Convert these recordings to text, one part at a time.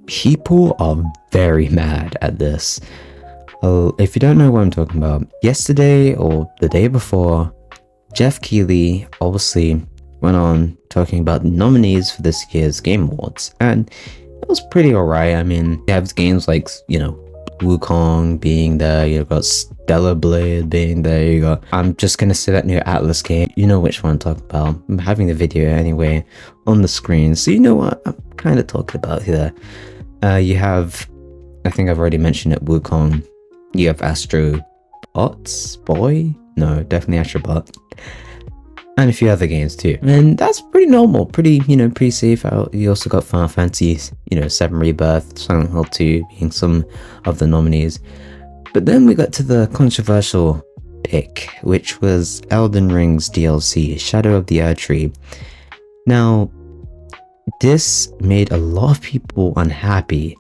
people are very mad at this. If you don't know what I'm talking about, yesterday or the day before, Jeff Keighley obviously went on talking about the nominees for this year's Game Awards, and it was pretty alright. I mean, you have games like, Wukong being there, you got Stellar Blade being there, you got, I'm just gonna say that new Atlas game, you know which one I'm talking about. I'm having the video anyway on the screen, so you know what I'm kind of talking about here. You have, I think I've already mentioned it, Wukong. You have Astro Bots? Boy? No, definitely Astro Bot. And a few other games too. And that's pretty normal, pretty safe out. You also got Final Fantasy, 7 Rebirth, Silent Hill 2 being some of the nominees. But then we got to the controversial pick, which was Elden Ring's DLC, Shadow of the Erdtree. Now, this made a lot of people unhappy.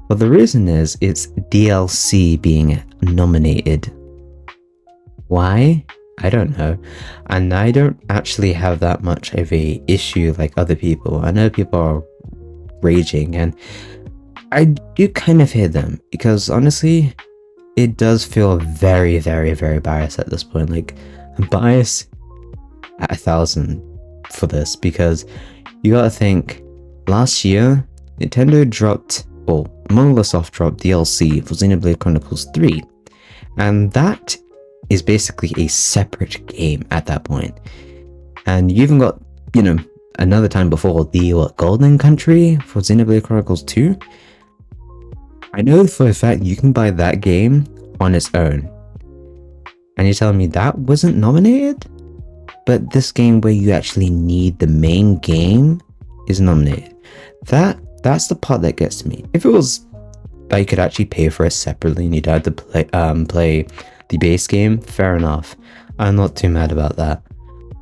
But the reason is, it's DLC being nominated. Why? I don't know. And I don't actually have that much of a issue like other people. I know people are raging, and I do kind of hear them, because honestly, it does feel very, very, very biased at this point. Like, I'm biased at 1,000 for this, because you gotta think, last year, Nintendo dropped, well, Microsoft dropped DLC for Xenoblade Chronicles 3, and that is basically a separate game at that point. And you even got, another time before, the Golden Country for Xenoblade Chronicles 2. I know for a fact you can buy that game on its own. And you're telling me that wasn't nominated? But this game where you actually need the main game is nominated. That's the part that gets to me. If it was that you could actually pay for it separately and you'd have to play the base game, fair enough. I'm not too mad about that.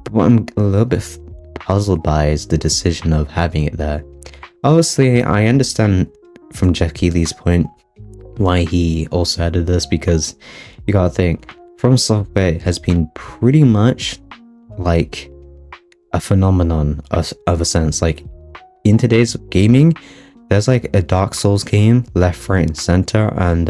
But what I'm a little bit puzzled by is the decision of having it there. Obviously, I understand from Jeff Keighley's point why he also added this, because you gotta think, From Software has been pretty much like a phenomenon of a sense. Like, in today's gaming, there's like a Dark Souls game left, right, and center, and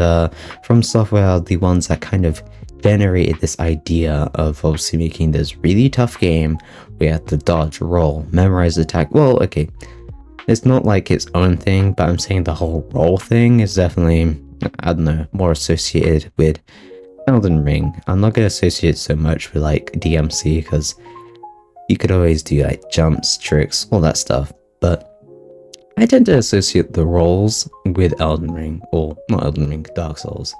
From Software are the ones that kind of generated this idea of obviously making this really tough game where you have to dodge, roll, memorize, attack. Well, okay, it's not like its own thing, but I'm saying the whole roll thing is definitely, I don't know, more associated with Elden Ring. I'm not going to associate so much with like DMC, because you could always do like jumps, tricks, all that stuff, but I tend to associate the rolls with Elden Ring, or not Elden Ring, Dark Souls.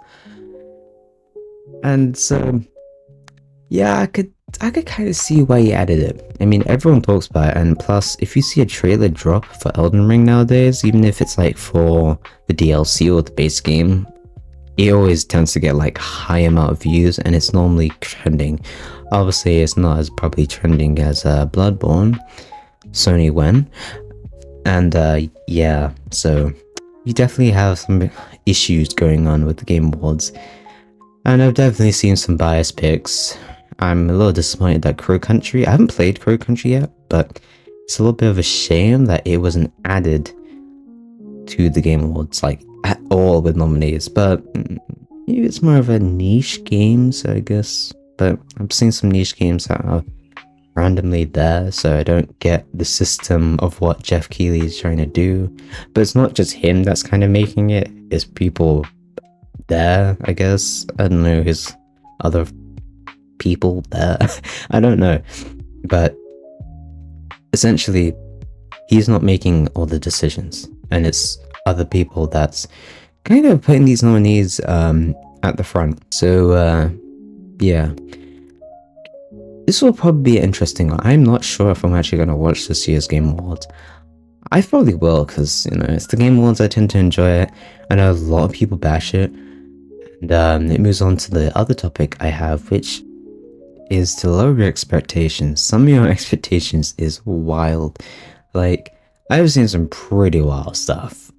And so, yeah, I could kind of see why he added it. I mean, everyone talks about it, and plus, if you see a trailer drop for Elden Ring nowadays, even if it's like for the DLC or the base game, it always tends to get like high amount of views, and it's normally trending. Obviously, it's not as probably trending as Bloodborne, Sony when. And yeah, so you definitely have some issues going on with the Game Awards, and I've definitely seen some biased picks. I'm a little disappointed that Crow Country, I haven't played Crow Country yet, but it's a little bit of a shame that it wasn't added to the Game Awards like at all with nominees. But maybe it's more of a niche game, so I guess. But I've seen some niche games that are randomly there, so I don't get the system of what Jeff Keighley is trying to do. But it's not just him that's kind of making it, it's people there, I guess. I don't know, his other people there. I don't know, but essentially he's not making all the decisions, and it's other people that's kind of putting these nominees at the front. So yeah, this will probably be interesting. I'm not sure if I'm actually going to watch this year's Game Awards. I probably will, because, it's the Game Awards, I tend to enjoy it. I know a lot of people bash it. And it moves on to the other topic I have, which is to lower your expectations. Some of your expectations is wild. Like, I've seen some pretty wild stuff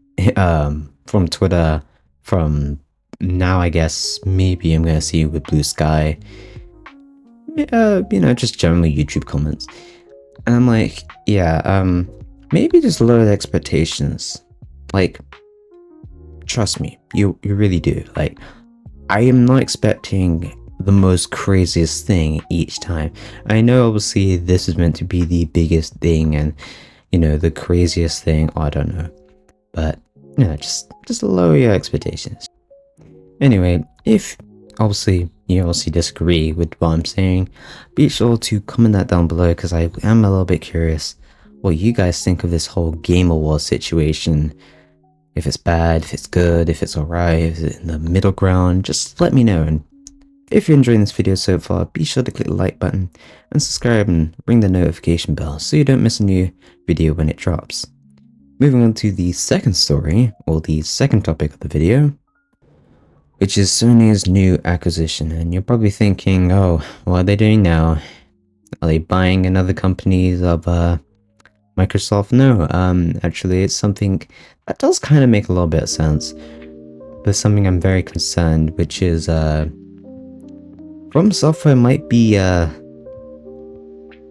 from Twitter, from now I guess maybe I'm going to see with Blue Sky. Just generally YouTube comments. And I'm like, yeah, maybe just lower the expectations. Like, trust me, you really do. Like, I am not expecting the most craziest thing each time. I know obviously this is meant to be the biggest thing and, you know, the craziest thing. I don't know, but you know, just lower your expectations. Anyway, if obviously you obviously disagree with what I'm saying, be sure to comment that down below, because I am a little bit curious what you guys think of this whole Game Awards situation. If it's bad, if it's good, if it's alright, if it's in the middle ground, just let me know. And if you're enjoying this video so far, be sure to click the like button and subscribe and ring the notification bell so you don't miss a new video when it drops. Moving on to the second story, or the second topic of the video, which is Sony's new acquisition. And you're probably thinking, oh, what are they doing now? Are they buying another companies of Microsoft? No, actually it's something that does kind of make a little bit of sense, but something I'm very concerned, which is From Software might be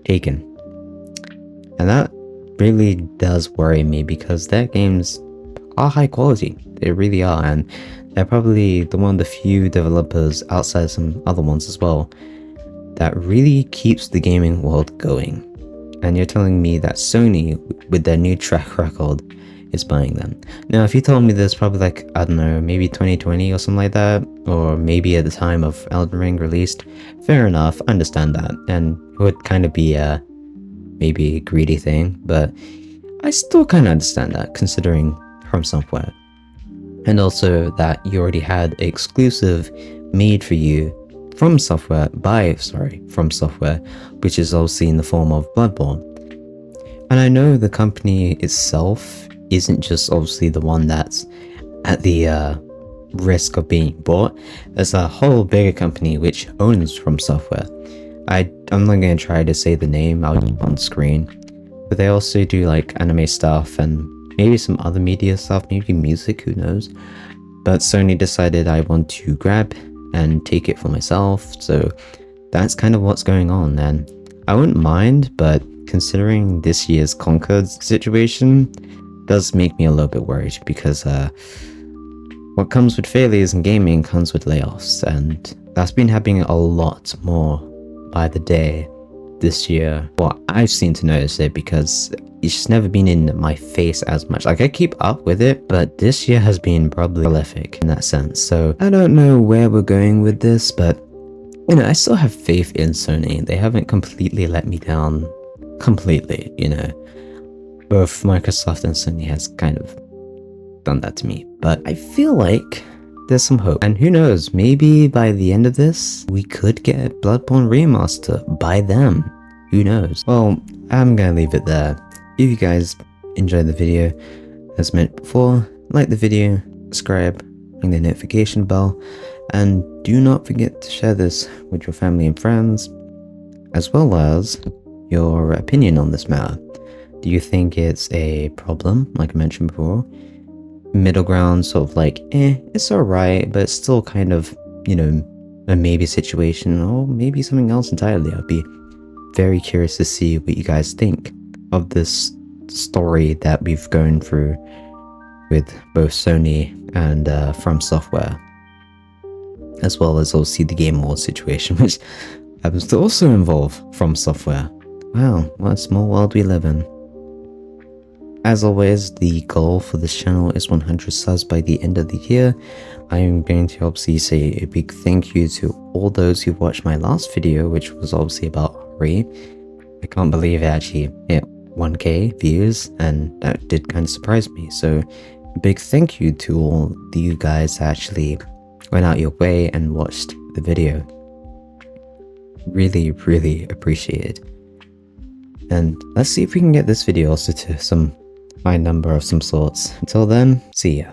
taken, and that really does worry me, because their games are high quality. They really are, and they're probably one of the few developers outside some other ones as well that really keeps the gaming world going. And you're telling me that Sony, with their new track record, is buying them. Now, if you told me this probably like, I don't know, maybe 2020 or something like that, or maybe at the time of Elden Ring released, fair enough, I understand that, and it would kind of be a maybe a greedy thing, but I still kind of understand that, considering From Software. And also that you already had an exclusive made for you From Software, which is obviously in the form of Bloodborne. And I know the company itself isn't just obviously the one that's at the risk of being bought. There's a whole bigger company which owns From Software. I'm not going to try to say the name, I'll just on screen. But they also do like anime stuff and maybe some other media stuff, maybe music, who knows. But Sony decided I want to grab and take it for myself, so that's kind of what's going on. And I wouldn't mind, but considering this year's Concord situation does make me a little bit worried, because what comes with failures in gaming comes with layoffs, and that's been happening a lot more by the day this year. Well, I've seemed to notice it, because it's just never been in my face as much. Like, I keep up with it, but this year has been probably prolific in that sense. So I don't know where we're going with this, but you know, I still have faith in Sony. They haven't completely let me down completely, you know. Both Microsoft and Sony has kind of done that to me, but I feel like there's some hope. And who knows, maybe by the end of this, we could get a Bloodborne remaster by them. Who knows? Well, I'm gonna leave it there. If you guys enjoyed the video, as mentioned before, like the video, subscribe, ring the notification bell, and do not forget to share this with your family and friends, as well as your opinion on this matter. Do you think it's a problem, like I mentioned before? Middle ground, sort of like, it's alright, but it's still kind of, you know, a maybe situation, or maybe something else entirely. I'd be very curious to see what you guys think of this story that we've gone through with both Sony and From Software, as well as obviously the Game Awards situation, which happens to also involve From Software. Wow, what a small world we live in. As always, the goal for this channel is 100 subs by the end of the year. I am going to obviously say a big thank you to all those who watched my last video, which was obviously about Ori. I can't believe it actually hit 1k views, and that did kind of surprise me. So a big thank you to all you guys that actually went out your way and watched the video. Really, really appreciate it. And let's see if we can get this video also to some high number of some sorts. Until then, see ya.